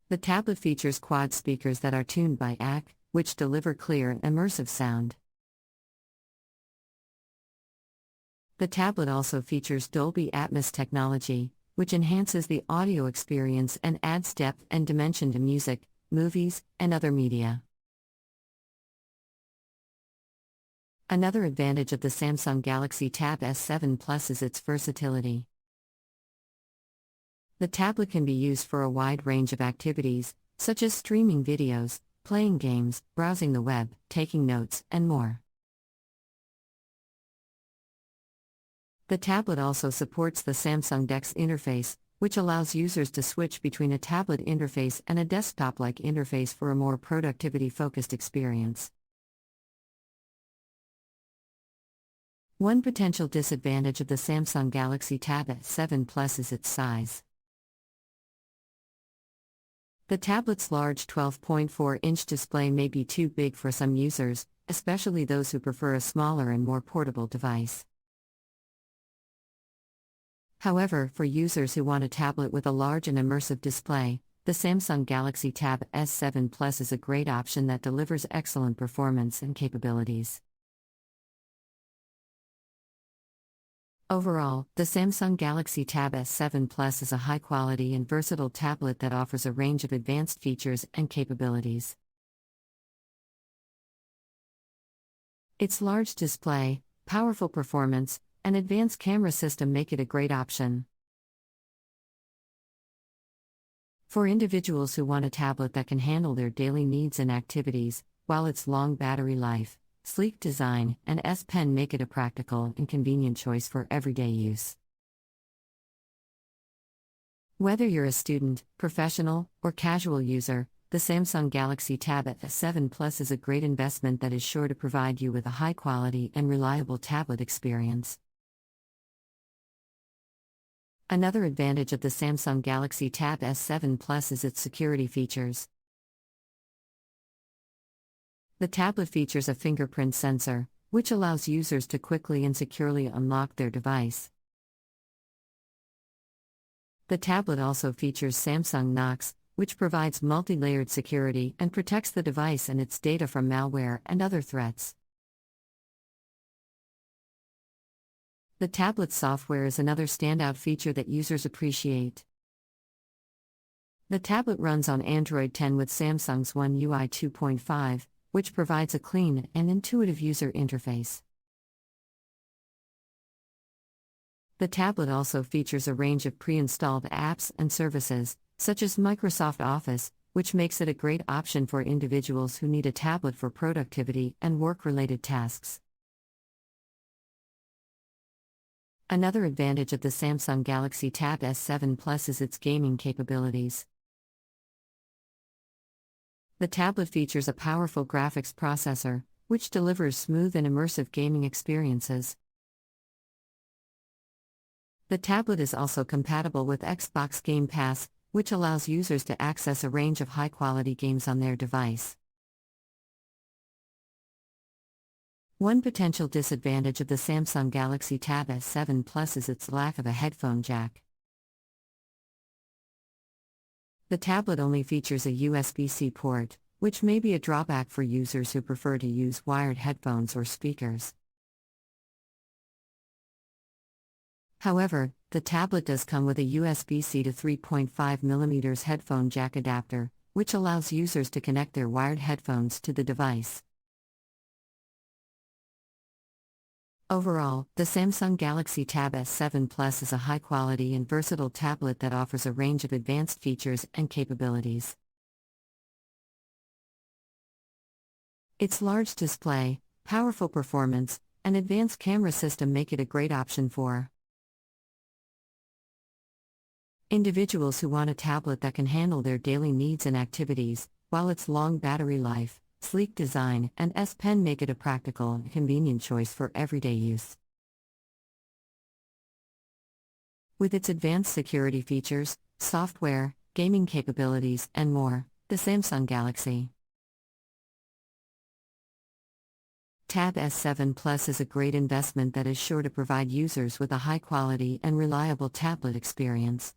The tablet features quad speakers that are tuned by AC, which deliver clear and immersive sound. The tablet also features Dolby Atmos technology, which enhances the audio experience and adds depth and dimension to music, movies, and other media. Another advantage of the Samsung Galaxy Tab S7 Plus is its versatility. The tablet can be used for a wide range of activities, such as streaming videos, playing games, browsing the web, taking notes, and more. The tablet also supports the Samsung DeX interface, which allows users to switch between a tablet interface and a desktop-like interface for a more productivity-focused experience. One potential disadvantage of the Samsung Galaxy Tab S7 Plus is its size. The tablet's large 12.4-inch display may be too big for some users, especially those who prefer a smaller and more portable device. However, for users who want a tablet with a large and immersive display, the Samsung Galaxy Tab S7 Plus is a great option that delivers excellent performance and capabilities. Overall, the Samsung Galaxy Tab S7 Plus is a high-quality and versatile tablet that offers a range of advanced features and capabilities. Its large display, powerful performance, and advanced camera system make it a great option. For individuals who want a tablet that can handle their daily needs and activities, while its long battery life, sleek design, and S Pen make it a practical and convenient choice for everyday use. Whether you're a student, professional, or casual user, the Samsung Galaxy Tab S7 Plus is a great investment that is sure to provide you with a high-quality and reliable tablet experience. Another advantage of the Samsung Galaxy Tab S7 Plus is its security features. The tablet features a fingerprint sensor, which allows users to quickly and securely unlock their device. The tablet also features Samsung Knox, which provides multi-layered security and protects the device and its data from malware and other threats. The tablet software is another standout feature that users appreciate. The tablet runs on Android 10 with Samsung's One UI 2.5, which provides a clean and intuitive user interface. The tablet also features a range of pre-installed apps and services, such as Microsoft Office, which makes it a great option for individuals who need a tablet for productivity and work-related tasks. Another advantage of the Samsung Galaxy Tab S7 Plus is its gaming capabilities. The tablet features a powerful graphics processor, which delivers smooth and immersive gaming experiences. The tablet is also compatible with Xbox Game Pass, which allows users to access a range of high-quality games on their device. One potential disadvantage of the Samsung Galaxy Tab S7 Plus is its lack of a headphone jack. The tablet only features a USB-C port, which may be a drawback for users who prefer to use wired headphones or speakers. However, the tablet does come with a USB-C to 3.5mm headphone jack adapter, which allows users to connect their wired headphones to the device. Overall, the Samsung Galaxy Tab S7 Plus is a high-quality and versatile tablet that offers a range of advanced features and capabilities. Its large display, powerful performance, and advanced camera system make it a great option for individuals who want a tablet that can handle their daily needs and activities, while its long battery life, sleek design, and S Pen make it a practical and convenient choice for everyday use. With its advanced security features, software, gaming capabilities, and more, the Samsung Galaxy Tab S7 Plus is a great investment that is sure to provide users with a high-quality and reliable tablet experience.